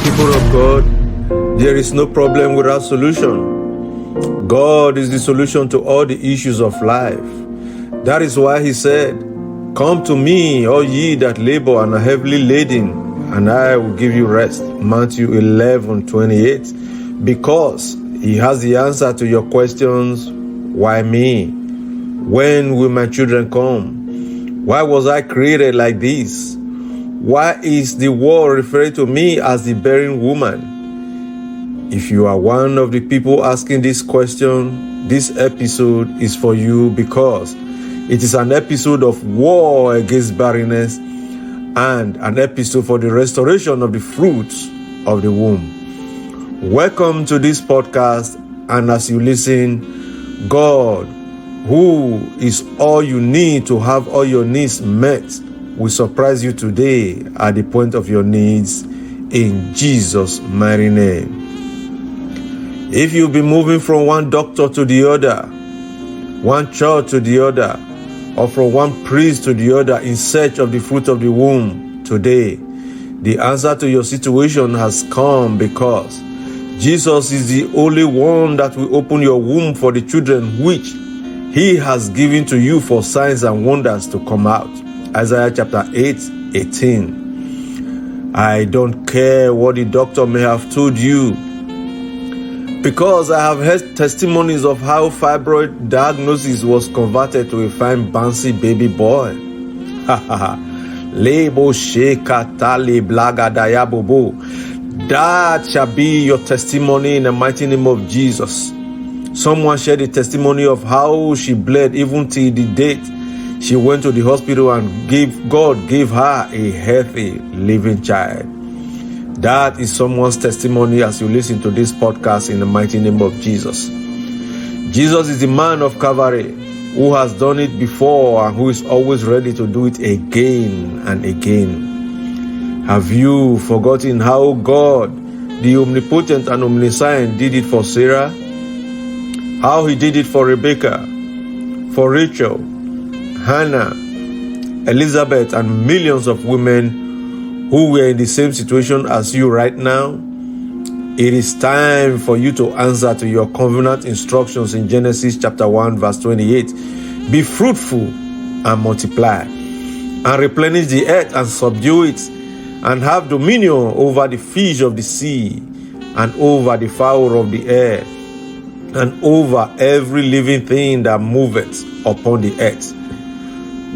People of God, there is no problem without solution. God is the solution to all the issues of life. That is why he said, "Come to me, all ye that labor and are heavily laden, and I will give you rest." Matthew 11:28. Because he has the answer to your questions. Why me? When will my children come? Why was I created like this? Why is the world referring to me as the barren woman? If you are one of the people asking this question, this episode is for you, because it is an episode of war against barrenness and an episode for the restoration of the fruits of the womb. Welcome to this podcast, and as you listen, God, who is all you need to have all your needs met, will surprise you today at the point of your needs in Jesus' mighty name. If you've been moving from one doctor to the other, one church to the other, or from one priest to the other in search of the fruit of the womb, today the answer to your situation has come, because Jesus is the only one that will open your womb for the children which he has given to you for signs and wonders to come out. Isaiah chapter 8:18. I don't care what the doctor may have told you, because I have heard testimonies of how fibroid diagnosis was converted to a fine bouncy baby boy. Lebo shekatali blagadaya bobo. That shall be your testimony in the mighty name of Jesus. Someone shared a testimony of how she bled even till the date she went to the hospital and God gave her a healthy living child. That is someone's testimony as you listen to this podcast in the mighty name of Jesus. Jesus is the man of Calvary who has done it before and who is always ready to do it again and again. Have you forgotten how God, the omnipotent and omniscient, did it for Sarah? How he did it for Rebecca, for Rachel, Hannah, Elizabeth, and millions of women who were in the same situation as you right now? It is time for you to answer to your covenant instructions in Genesis chapter 1 verse 28. Be fruitful and multiply, and replenish the earth and subdue it, and have dominion over the fish of the sea, and over the fowl of the air, and over every living thing that moveth upon the earth.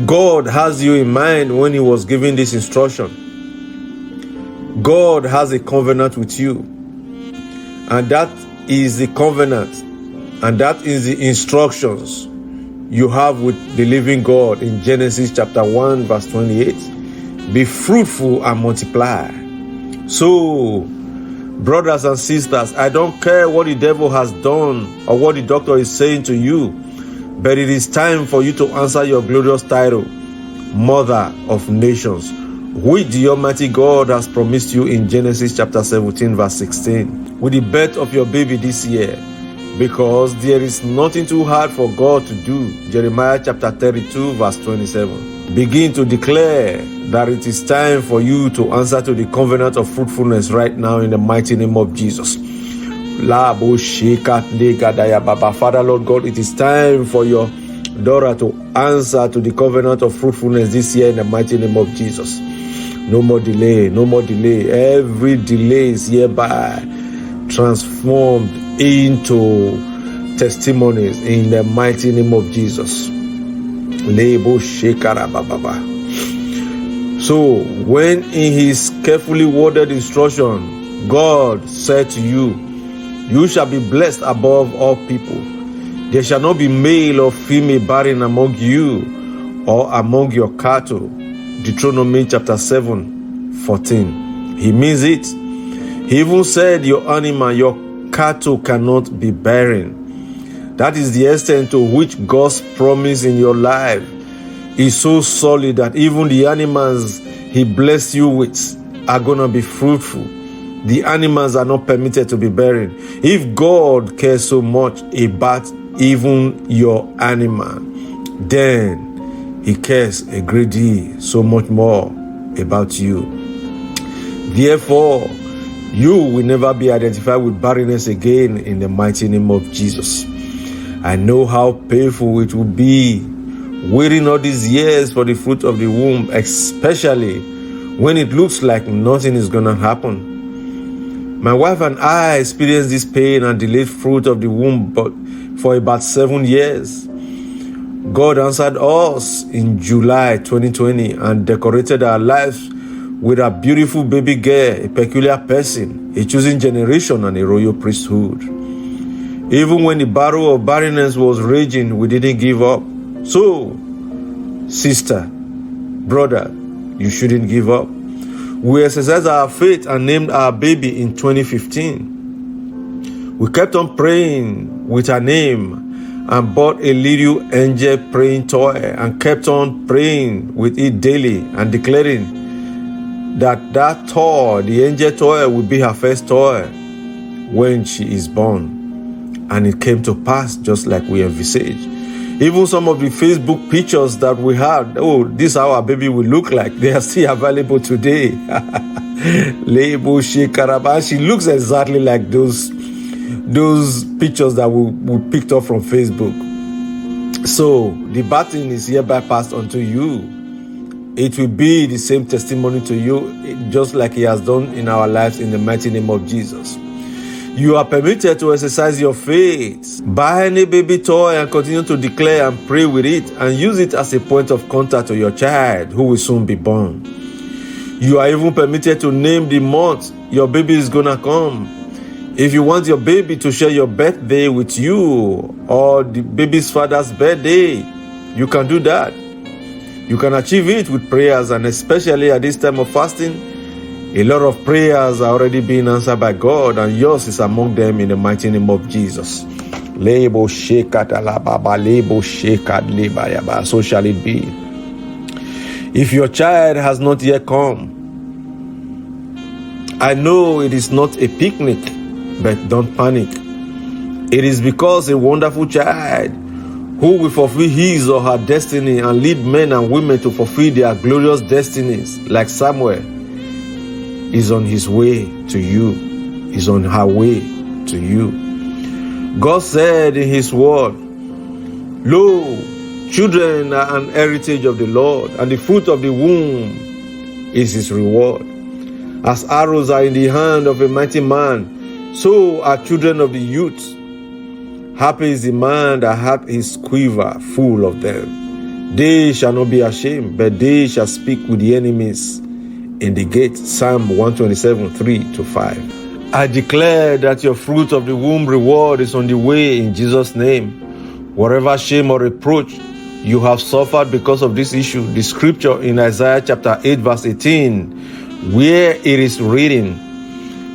God has you in mind when he was giving this instruction. God has a covenant with you, and that is the covenant, and that is the instructions you have with the living God in Genesis chapter 1 verse 28. Be fruitful and multiply. So, brothers and sisters, I don't care what the devil has done or what the doctor is saying to you, but it is time for you to answer your glorious title, Mother of Nations, which the Almighty God has promised you in Genesis chapter 17 verse 16, with the birth of your baby this year, because there is nothing too hard for God to do. Jeremiah chapter 32 verse 27. Begin to declare that it is time for you to answer to the covenant of fruitfulness right now in the mighty name of Jesus. Father, Lord God, it is time for your daughter to answer to the covenant of fruitfulness this year in the mighty name of Jesus. No more delay, no more delay. Every delay is hereby transformed into testimonies in the mighty name of Jesus. So, when in his carefully worded instruction, God said to you, you shall be blessed above all people. There shall not be male or female barren among you or among your cattle. Deuteronomy chapter 7:14. He means it. He even said your animal, your cattle cannot be barren. That is the extent to which God's promise in your life is so solid that even the animals he blessed you with are going to be fruitful. The animals are not permitted to be barren. If God cares so much about even your animal, then he cares a great deal, so much more about you. Therefore, you will never be identified with barrenness again in the mighty name of Jesus. I know how painful it will be waiting all these years for the fruit of the womb, especially when it looks like nothing is going to happen. My wife and I experienced this pain and delayed fruit of the womb for about 7 years. God answered us in July 2020 and decorated our lives with a beautiful baby girl, a peculiar person, a chosen generation, and a royal priesthood. Even when the battle of barrenness was raging, we didn't give up. So, sister, brother, you shouldn't give up. We exercised our faith and named our baby in 2015. We kept on praying with her name and bought a little angel praying toy and kept on praying with it daily and declaring that toy, the angel toy, will be her first toy when she is born. And it came to pass just like we envisaged. Even some of the Facebook pictures that we had, this is how our baby will look like, they are still available today. She looks exactly like those pictures that we picked up from Facebook. So the baton is hereby passed unto you. It will be the same testimony to you, just like He has done in our lives, in the mighty name of Jesus. You are permitted to exercise your faith. Buy any baby toy and continue to declare and pray with it, and use it as a point of contact to your child who will soon be born. You are even permitted to name the month your baby is gonna come. If you want your baby to share your birthday with you or the baby's father's birthday, you can do that. You can achieve it with prayers, and especially at this time of fasting, a lot of prayers are already being answered by God, and yours is among them in the mighty name of Jesus. So shall it be. If your child has not yet come, I know it is not a picnic, but don't panic. It is because a wonderful child who will fulfill his or her destiny and lead men and women to fulfill their glorious destinies, like Samuel, is on his way to you, is on her way to you. God said in His word, "Lo, children are an heritage of the Lord, and the fruit of the womb is His reward. As arrows are in the hand of a mighty man, so are children of the youth. Happy is the man that hath his quiver full of them. They shall not be ashamed, but they shall speak with the enemies in the gate." Psalm 127, 3-5. I declare that your fruit of the womb reward is on the way in Jesus' name. Whatever shame or reproach you have suffered because of this issue, the scripture in Isaiah chapter 8 verse 18, where it is written,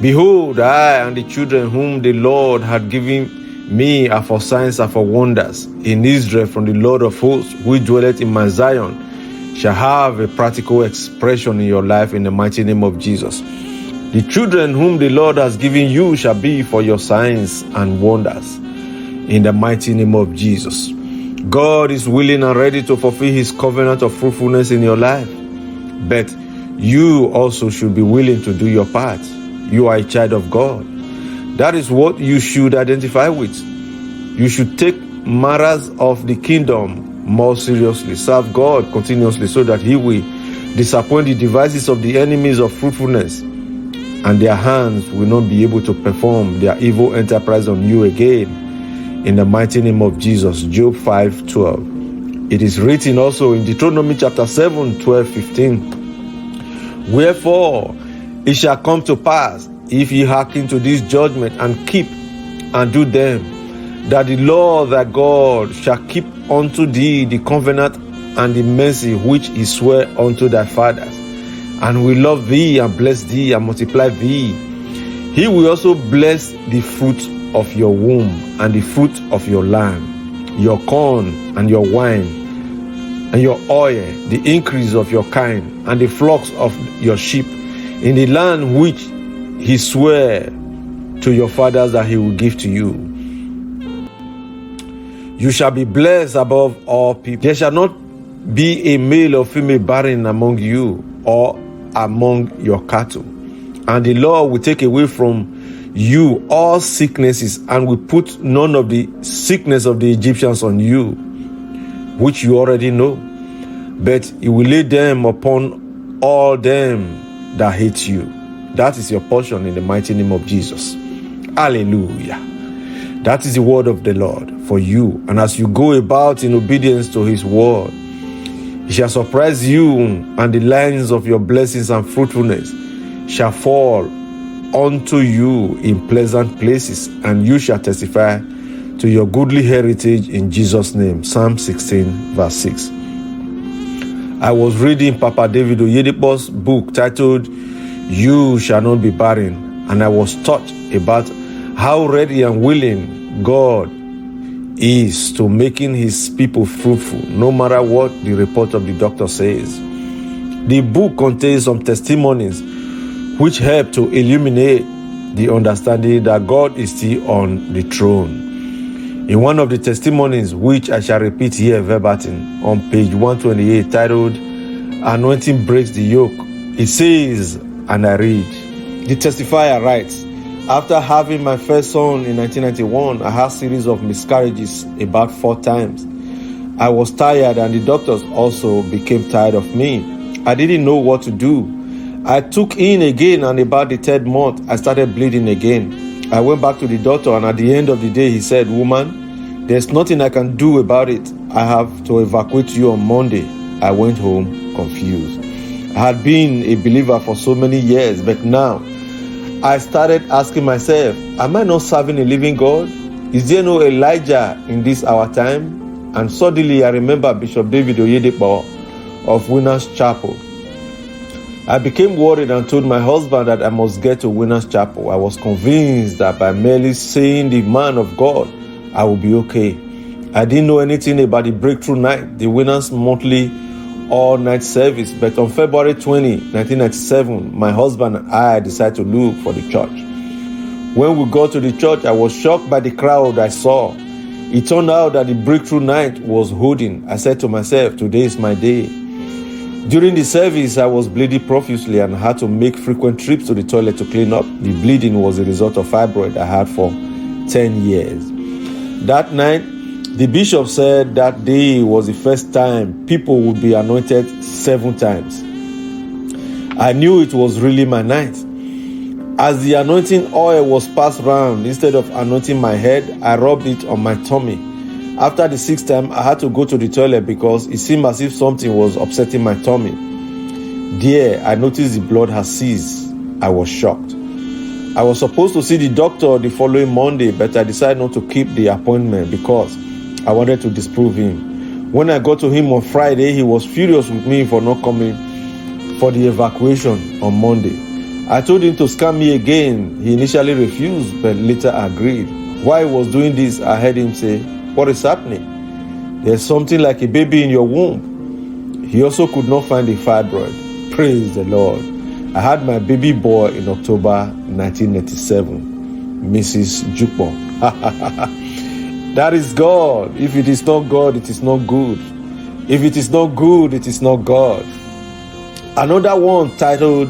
"Behold, I and the children whom the Lord had given me are for signs and for wonders in Israel from the Lord of hosts, who dwelleth in Mount Zion," shall have a practical expression in your life in the mighty name of Jesus. The children whom the Lord has given you shall be for your signs and wonders in the mighty name of Jesus. God is willing and ready to fulfill His covenant of fruitfulness in your life, but you also should be willing to do your part. You are a child of God. That is what you should identify with. You should take matters of the kingdom more seriously. Serve God continuously so that He will disappoint the devices of the enemies of fruitfulness, and their hands will not be able to perform their evil enterprise on you again. In the mighty name of Jesus. Job 5:12. It is written also in Deuteronomy chapter 7, 12, 15. "Wherefore it shall come to pass, if ye hearken to this judgment and keep and do them, that the Lord thy God shall keep unto thee the covenant and the mercy which He sware unto thy fathers, and will love thee and bless thee and multiply thee. He will also bless the fruit of your womb and the fruit of your land, your corn and your wine and your oil, the increase of your kind, and the flocks of your sheep, in the land which He sware to your fathers that He will give to you. You shall be blessed above all people. There shall not be a male or female barren among you or among your cattle. And the Lord will take away from you all sicknesses, and will put none of the sickness of the Egyptians on you, which you already know. But he will lay them upon all them that hate you. That is your portion in the mighty name of Jesus. Hallelujah. That is the word of the Lord for you. And as you go about in obedience to his word, he shall surprise you, and the lines of your blessings and fruitfulness shall fall unto you in pleasant places, and you shall testify to your goodly heritage in Jesus' name. Psalm 16, verse 6. I was reading Papa David Oyedepo's book titled, You Shall Not Be Barren, and I was taught about how ready and willing God is to making his people fruitful, no matter what the report of the doctor says. The book contains some testimonies which help to illuminate the understanding that God is still on the throne. In one of the testimonies, which I shall repeat here verbatim, on page 128, titled, Anointing Breaks the Yoke, it says, and I read, the testifier writes, after having my first son in 1991, I had a series of miscarriages about 4 times. I was tired, and the doctors also became tired of me. I didn't know what to do. I took in again, and about the 3rd month, I started bleeding again. I went back to the doctor, and at the end of the day, he said, woman, there's nothing I can do about it. I have to evacuate you on Monday. I went home confused. I had been a believer for so many years, but now I started asking myself, am I not serving a living God? Is there no Elijah in this our time? And suddenly I remember Bishop David Oyedepo of Winners Chapel. I became worried and told my husband that I must get to Winners Chapel. I was convinced that by merely saying the man of God, I would be okay. I didn't know anything about the Breakthrough Night, the Winners monthly all-night service, but on February 20, 1997, my husband and I decided to look for the church. When we got to the church, I was shocked by the crowd I saw. It turned out that the Breakthrough Night was holding. I said to myself, today is my day. During the service, I was bleeding profusely and had to make frequent trips to the toilet to clean up. The bleeding was a result of fibroid I had for 10 years. That night, the bishop said that day was the first time people would be anointed 7 times. I knew it was really my night. As the anointing oil was passed round, instead of anointing my head, I rubbed it on my tummy. After the 6th time, I had to go to the toilet because it seemed as if something was upsetting my tummy. There, I noticed the blood had ceased. I was shocked. I was supposed to see the doctor the following Monday, but I decided not to keep the appointment because I wanted to disprove him. When I got to him on Friday, he was furious with me for not coming for the evacuation on Monday. I told him to scan me again. He initially refused, but later agreed. While he was doing this, I heard him say, what is happening? There's something like a baby in your womb. He also could not find a fibroid. Praise the Lord. I had my baby boy in October 1997, Mrs. Jukbo. That is God. If it is not God, it is not good. If it is not good, it is not God. Another one titled,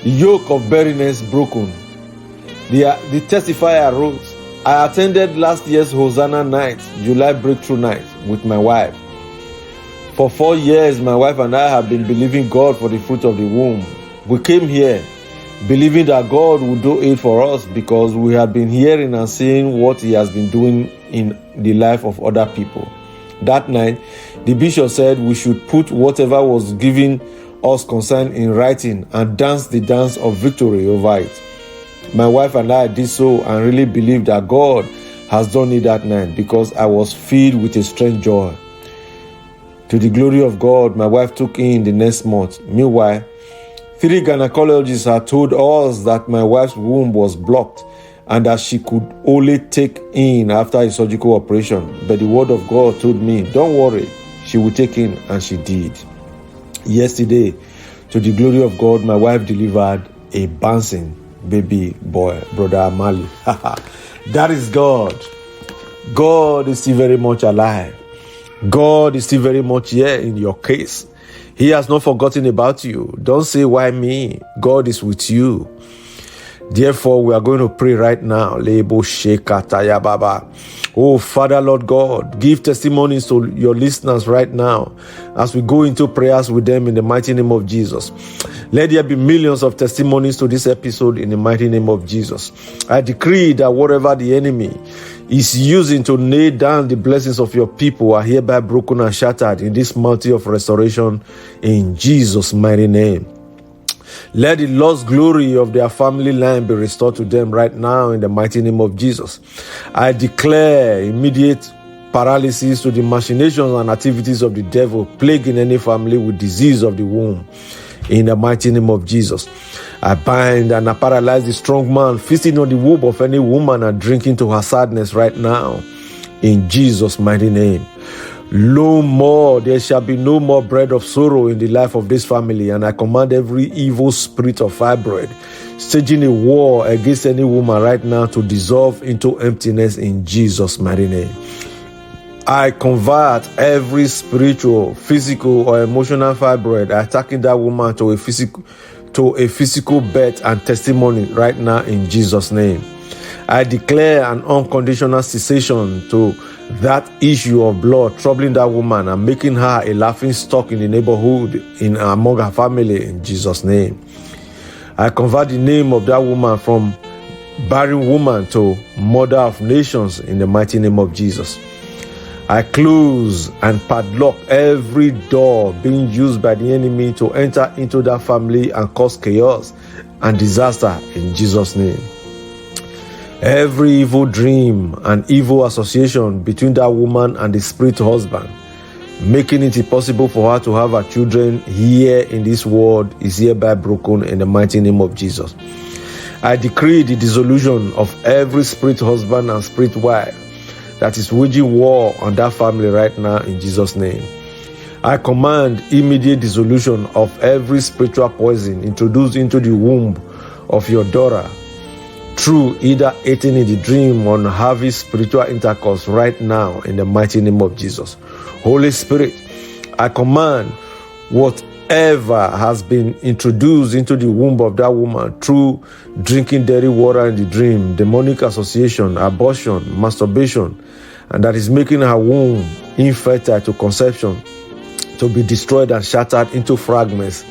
The Yoke of Barrenness Broken. The testifier wrote, I attended last year's Hosanna night, July Breakthrough Night, with my wife. For 4 years, my wife and I have been believing God for the fruit of the womb. We came here believing that God would do it for us because we had been hearing and seeing what He has been doing in the life of other people. That night, the bishop said we should put whatever was given us concerned in writing and dance the dance of victory over it. My wife and I did so and really believed that God has done it that night because I was filled with a strange joy. To the glory of God, my wife took in the next month. Meanwhile, 3 gynecologists had told us that my wife's womb was blocked and that she could only take in after a surgical operation. But the word of God told me, don't worry, she will take in, and she did. Yesterday, to the glory of God, my wife delivered a bouncing baby boy, Brother Amali. That is God. God is still very much alive. God is still very much here in your case. He has not forgotten about you. Don't say, why me? God is with you. Therefore, we are going to pray right now. Oh, Father, Lord God, give testimonies to your listeners right now as we go into prayers with them in the mighty name of Jesus. Let there be millions of testimonies to this episode in the mighty name of Jesus. I decree that whatever the enemy is using to nail down the blessings of your people are hereby broken and shattered in this mountain of restoration in Jesus' mighty name. Let the lost glory of their family line be restored to them right now in the mighty name of Jesus. I declare immediate paralysis to the machinations and activities of the devil plaguing any family with disease of the womb in the mighty name of Jesus. I bind and I paralyze the strong man feasting on the womb of any woman and drinking to her sadness right now in Jesus' mighty name. There shall be no more bread of sorrow in the life of this family, and I command every evil spirit of fibroid staging a war against any woman right now to dissolve into emptiness in Jesus' mighty name. I convert every spiritual, physical, or emotional fibroid attacking that woman to a physical birth and testimony right now in Jesus' name. I declare an unconditional cessation to that issue of blood troubling that woman and making her a laughing stock in the neighborhood among her family in Jesus' name. I convert the name of that woman from barren woman to mother of nations in the mighty name of Jesus. I close and padlock every door being used by the enemy to enter into that family and cause chaos and disaster in Jesus' name. Every evil dream and evil association between that woman and the spirit husband, making it impossible for her to have her children here in this world, is hereby broken in the mighty name of Jesus. I decree the dissolution of every spirit husband and spirit wife that is waging war on that family right now in Jesus' name. I command immediate dissolution of every spiritual poison introduced into the womb of your daughter through either eating in the dream or having spiritual intercourse right now in the mighty name of Jesus. Holy Spirit, I command whatever has been introduced into the womb of that woman through drinking dirty water in the dream, demonic association, abortion, masturbation, and that is making her womb infertile to conception, to be destroyed and shattered into fragments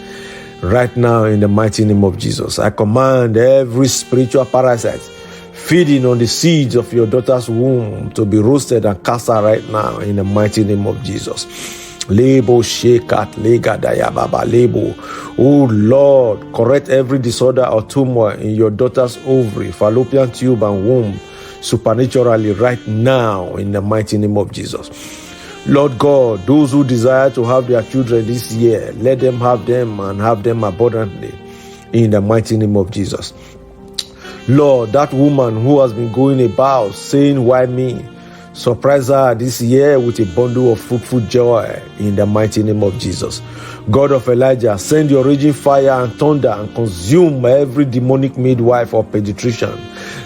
right now in the mighty name of Jesus. I command every spiritual parasite feeding on the seeds of your daughter's womb to be roasted and cast out right now in the mighty name of Jesus. Lebo shekat legadaya baba lebo. Oh Lord, correct every disorder or tumor in your daughter's ovary, fallopian tube and womb supernaturally right now in the mighty name of Jesus. Lord God, those who desire to have their children this year, let them have them and have them abundantly in the mighty name of Jesus. Lord, that woman who has been going about saying, why me? Surprise her this year with a bundle of fruitful joy in the mighty name of Jesus. God of Elijah, send your raging fire and thunder and consume every demonic midwife or pediatrician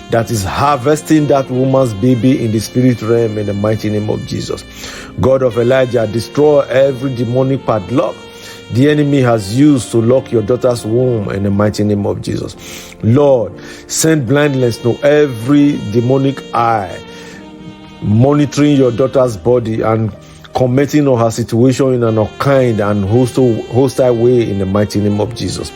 that is harvesting that woman's baby in the spirit realm in the mighty name of Jesus. God of Elijah, destroy every demonic padlock the enemy has used to lock your daughter's womb in the mighty name of Jesus. Lord, send blindness to every demonic eye monitoring your daughter's body and commenting on her situation in an unkind and hostile way in the mighty name of Jesus.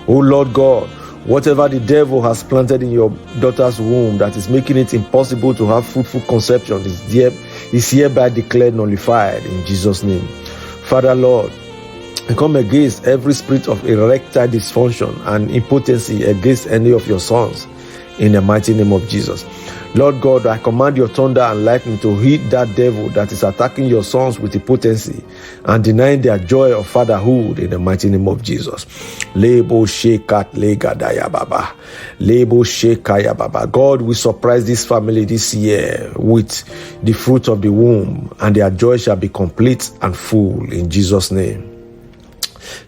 Oh Lord God, whatever the devil has planted in your daughter's womb that is making it impossible to have fruitful conception is hereby declared nullified in Jesus' name. Father Lord, I come against every spirit of erectile dysfunction and impotency against any of your sons in the mighty name of Jesus. Lord God, I command your thunder and lightning to hit that devil that is attacking your sons with impotency and denying their joy of fatherhood in the mighty name of Jesus. Lebo shekat legadaya baba. Lebo shekaya baba. God will surprise this family this year with the fruit of the womb, and their joy shall be complete and full in Jesus' name.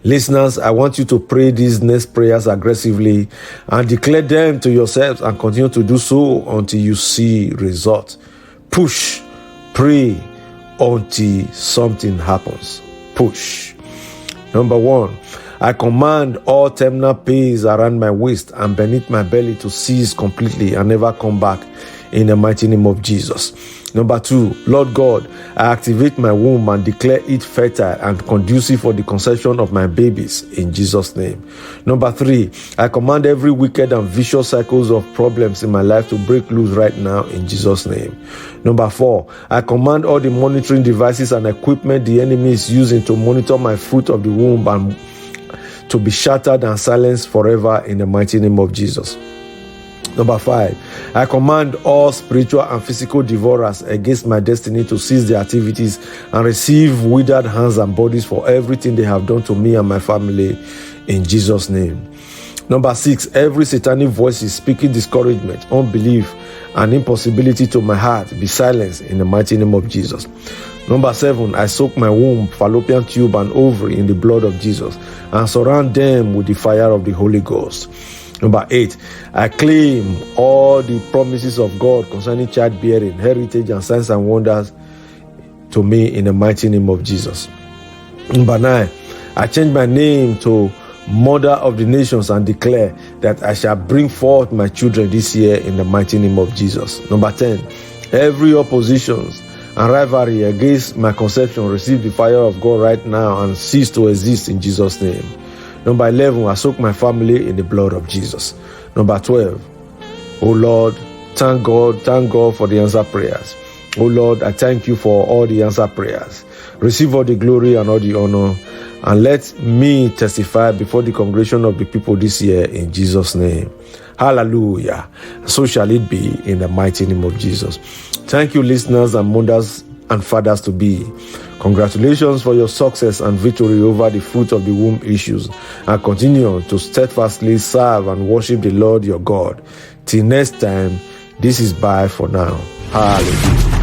Listeners, I want you to pray these next prayers aggressively and declare them to yourselves and continue to do so until you see results. Push, pray until something happens. Push. Number one, I command all terminal pains around my waist and beneath my belly to cease completely and never come back in the mighty name of Jesus. Number 2, Lord God, I activate my womb and declare it fertile and conducive for the conception of my babies in Jesus' name. Number 3, I command every wicked and vicious cycles of problems in my life to break loose right now in Jesus' name. Number 4, I command all the monitoring devices and equipment the enemy is using to monitor my fruit of the womb and to be shattered and silenced forever in the mighty name of Jesus. Number 5, I command all spiritual and physical devourers against my destiny to cease their activities and receive withered hands and bodies for everything they have done to me and my family in Jesus' name. Number 6, every satanic voice is speaking discouragement, unbelief, and impossibility to my heart be silenced in the mighty name of Jesus. Number 7, I soak my womb, fallopian tube, and ovary in the blood of Jesus and surround them with the fire of the Holy Ghost. Number 8, I claim all the promises of God concerning childbearing, heritage, and signs and wonders to me in the mighty name of Jesus. Number 9, I change my name to Mother of the Nations and declare that I shall bring forth my children this year in the mighty name of Jesus. Number 10, every opposition and rivalry against my conception receive the fire of God right now and cease to exist in Jesus' name. Number 11, I soak my family in the blood of Jesus. Number 12, oh Lord, thank God for the answered prayers. Oh Lord, I thank you for all the answered prayers. Receive all the glory and all the honor, and let me testify before the congregation of the people this year in Jesus' name. Hallelujah. So shall it be in the mighty name of Jesus. Thank you, listeners and mothers and fathers to be. Congratulations for your success and victory over the fruit of the womb issues, and continue to steadfastly serve and worship the Lord your God. Till next time, this is bye for now. Hallelujah.